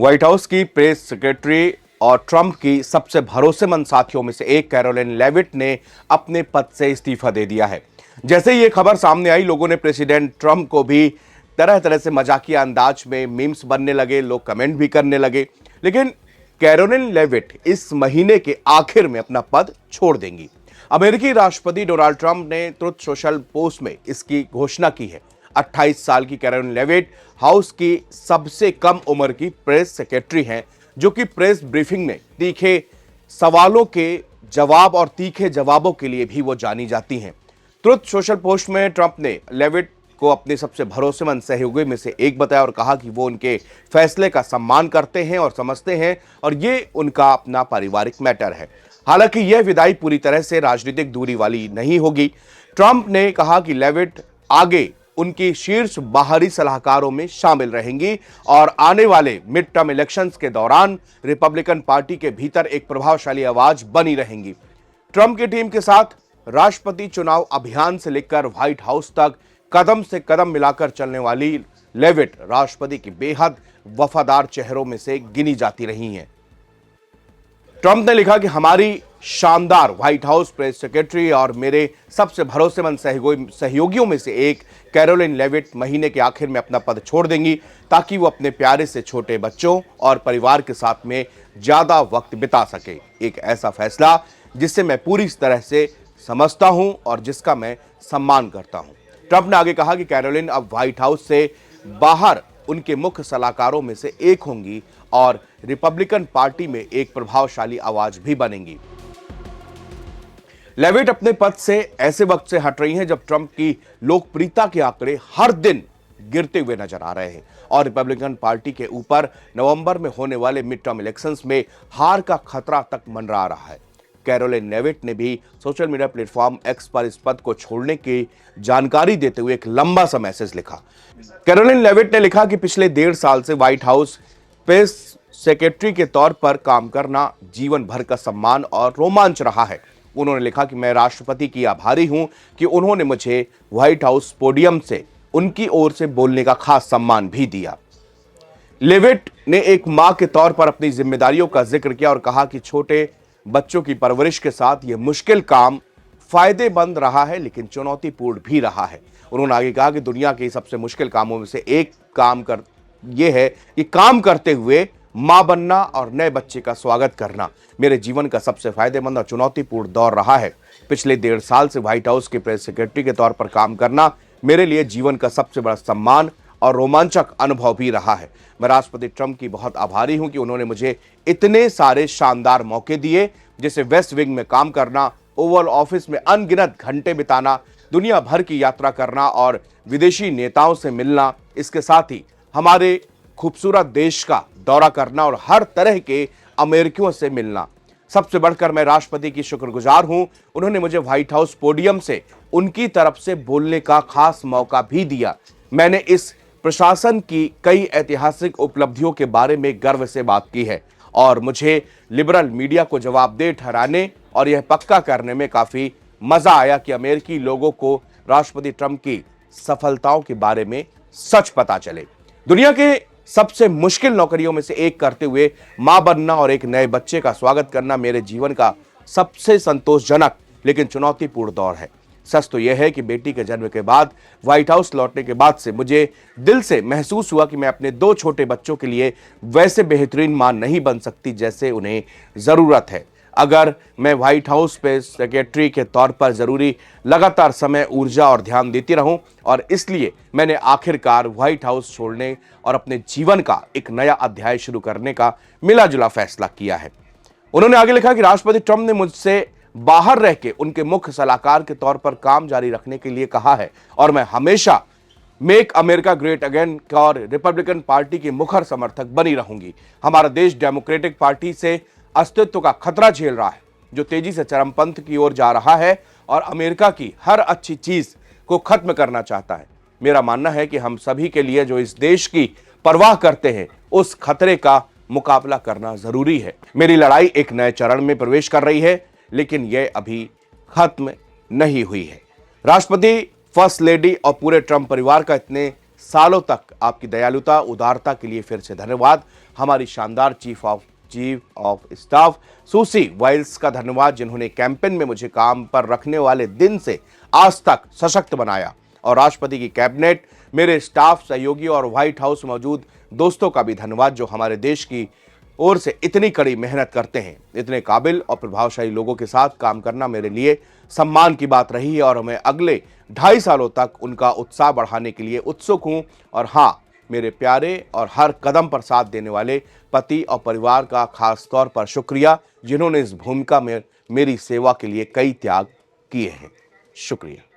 White house की press secretary और Trump की सबसे भरोसेमंद साथियों में से एक कैरोलिन लेविट ने अपने पद से इस्तीफा दे दिया है। जैसे ही ये खबर सामने आई, लोगों ने प्रेसिडेंट ट्रंप को भी तरह तरह से मजाकिया अंदाज में मीम्स बनने लगे, लोग कमेंट भी करने लगे। लेकिन कैरोलिन लेविट इस महीने के आखिर में अपना पद छोड़ देंगी। अमेरिकी राष्ट्रपति डोनाल्ड ट्रंप ने ट्रुथ सोशल पोस्ट में इसकी घोषणा की है। 28 साल की कैरोलिन लेविट हाउस की सबसे कम उम्र की प्रेस सेक्रेटरी हैं, जो कि प्रेस ब्रीफिंग में तीखे सवालों के जवाब और तीखे जवाबों के लिए भी वो जानी जाती हैं। ट्रुथ सोशल पोस्ट में ट्रंप ने लेविट को अपने सबसे भरोसेमंद सहयोगी में से एक बताया और कहा कि वो उनके फैसले का सम्मान करते हैं और समझते हैं और ये उनका अपना पारिवारिक मैटर है। हालांकि यह विदाई पूरी तरह से राजनीतिक दूरी वाली नहीं होगी। ट्रंप ने कहा कि लेविट आगे उनकी शीर्ष बाहरी सलाहकारों में शामिल रहेंगी और आने वाले मिड टर्म इलेक्शंस के दौरान रिपब्लिकन पार्टी के भीतर एक प्रभावशाली आवाज बनी रहेंगी। ट्रंप की टीम के साथ राष्ट्रपति चुनाव अभियान से लेकर व्हाइट हाउस तक कदम से कदम मिलाकर चलने वाली लेविट राष्ट्रपति के बेहद वफादार चेहरों में से गिनी जाती रही हैं। ट्रंप ने लिखा कि हमारी शानदार व्हाइट हाउस प्रेस सेक्रेटरी और मेरे सबसे भरोसेमंद सहयोगियों में से एक कैरोलिन लेविट महीने के आखिर में अपना पद छोड़ देंगी, ताकि वो अपने प्यारे से छोटे बच्चों और परिवार के साथ में ज्यादा वक्त बिता सके। एक ऐसा फैसला जिसे मैं पूरी तरह से समझता हूं और जिसका मैं सम्मान करता हूं। ट्रंप ने आगे कहा कि कैरोलिन अब व्हाइट हाउस से बाहर उनके मुख्य सलाहकारों में से एक होंगी और रिपब्लिकन पार्टी में एक प्रभावशाली आवाज भी बनेंगी। लेविट अपने पद से ऐसे वक्त से हट रही हैं जब ट्रंप की लोकप्रियता के आंकड़े हर दिन गिरते हुए नजर आ रहे हैं और रिपब्लिकन पार्टी के ऊपर नवंबर में होने वाले मिड टर्म इलेक्शंस में हार का खतरा तक मंडरा रहा है। कैरोलिन लेविट ने भी सोशल मीडिया प्लेटफॉर्म एक्स पर इस पद को छोड़ने की जानकारी देते हुए एक लंबा सा मैसेज लिखा। कैरोलिन लेविट ने लिखा कि पिछले 1.5 साल से व्हाइट हाउस प्रेस सेक्रेटरी के तौर पर काम करना जीवन भर का सम्मान और रोमांच रहा है। उन्होंने लिखा कि मैं राष्ट्रपति की आभारी हूं कि उन्होंने मुझे व्हाइट हाउस पोडियम से उनकी ओर से बोलने का खास सम्मान भी दिया। लेविट ने एक मां के तौर पर अपनी जिम्मेदारियों का जिक्र किया और कहा कि छोटे बच्चों की परवरिश के साथ यह मुश्किल काम फायदेमंद रहा है, लेकिन चुनौतीपूर्ण भी रहा है। उन्होंने आगे कहा कि दुनिया के सबसे मुश्किल कामों में से एक यह है कि काम करते हुए मां बनना और नए बच्चे का स्वागत करना मेरे जीवन का सबसे फायदेमंद और चुनौतीपूर्ण दौर रहा है। पिछले 1.5 साल से व्हाइट हाउस के प्रेस सेक्रेटरी के तौर पर काम करना मेरे लिए जीवन का सबसे बड़ा सम्मान और रोमांचक अनुभव भी रहा है। मैं राष्ट्रपति ट्रंप की बहुत आभारी हूं कि उन्होंने मुझे इतने सारे शानदार मौके दिए, जैसे वेस्ट विंग में काम करना, ओवल ऑफिस में अनगिनत घंटे बिताना, दुनिया भर की यात्रा करना और विदेशी नेताओं से मिलना। इसके साथ ही हमारे खूबसूरत देश का दौरा करना और हर तरह के अमेरिकियों से मिलना। सबसे बढ़कर मैं राष्ट्रपति की शुक्रगुजार हूं, उन्होंने मुझे व्हाइट हाउस पोडियम से उनकी तरफ से बोलने का खास मौका भी दिया। मैंने इस प्रशासन की कई ऐतिहासिक उपलब्धियों के बारे में गर्व से बात की है और मुझे लिबरल मीडिया को जवाबदेह ठहराने और यह पक्का करने में काफी मजा आया कि अमेरिकी लोगों को राष्ट्रपति ट्रंप की सफलताओं के बारे में सच पता चले। दुनिया के सबसे मुश्किल नौकरियों में से एक करते हुए मां बनना और एक नए बच्चे का स्वागत करना मेरे जीवन का सबसे संतोषजनक लेकिन चुनौतीपूर्ण दौर है। सच तो यह है कि बेटी के जन्म के बाद व्हाइट हाउस लौटने के बाद से मुझे दिल से महसूस हुआ कि मैं अपने 2 छोटे बच्चों के लिए वैसे बेहतरीन मां नहीं बन सकती जैसे उन्हें जरूरत है। अगर मैं व्हाइट हाउस प्रेस सेक्रेटरी के तौर पर जरूरी लगातार समय, ऊर्जा और ध्यान देती रहूं और इसलिए मैंने आखिरकार व्हाइट हाउस छोड़ने और अपने जीवन का एक नया अध्याय शुरू करने का मिला जुला फैसला किया है। उन्होंने आगे लिखा कि राष्ट्रपति ट्रंप ने मुझसे बाहर रह के उनके मुख्य सलाहकार के तौर पर काम जारी रखने के लिए कहा है और मैं हमेशा मेक अमेरिका ग्रेट अगेन और रिपब्लिकन पार्टी की मुखर समर्थक बनी रहूंगी। हमारा देश डेमोक्रेटिक पार्टी से अस्तित्व का खतरा झेल रहा है, जो तेजी से चरमपंथ की ओर जा रहा है और अमेरिका की हर अच्छी चीज को खत्म करना चाहता है। मेरा मानना है कि हम सभी के लिए जो इस देश की परवाह करते हैं, उस खतरे का मुकाबला करना जरूरी है। मेरी लड़ाई एक नए चरण में प्रवेश कर रही है, लेकिन यह अभी खत्म नहीं हुई है। राष्ट्रपति, फर्स्ट लेडी और पूरे ट्रंप परिवार का इतने सालों तक आपकी दयालुता, उदारता के लिए फिर से धन्यवाद। हमारी शानदार चीफ ऑफ स्टाफ सुसी वाइल्स का धन्यवाद, जिन्होंने कैंपेन में मुझे काम पर रखने वाले दिन से आज तक सशक्त बनाया। और राष्ट्रपति की कैबिनेट, मेरे स्टाफ, सहयोगी और व्हाइट हाउस मौजूद दोस्तों का भी धन्यवाद, जो हमारे देश की ओर से इतनी कड़ी मेहनत करते हैं। इतने काबिल और प्रभावशाली लोगों के साथ काम करना मेरे लिए सम्मान की बात रही है और मैं अगले 2.5 सालों तक उनका उत्साह बढ़ाने के लिए उत्सुक हूं। और हां, मेरे प्यारे और हर कदम पर साथ देने वाले पति और परिवार का खास तौर पर शुक्रिया, जिन्होंने इस भूमिका में मेरी सेवा के लिए कई त्याग किए हैं। शुक्रिया।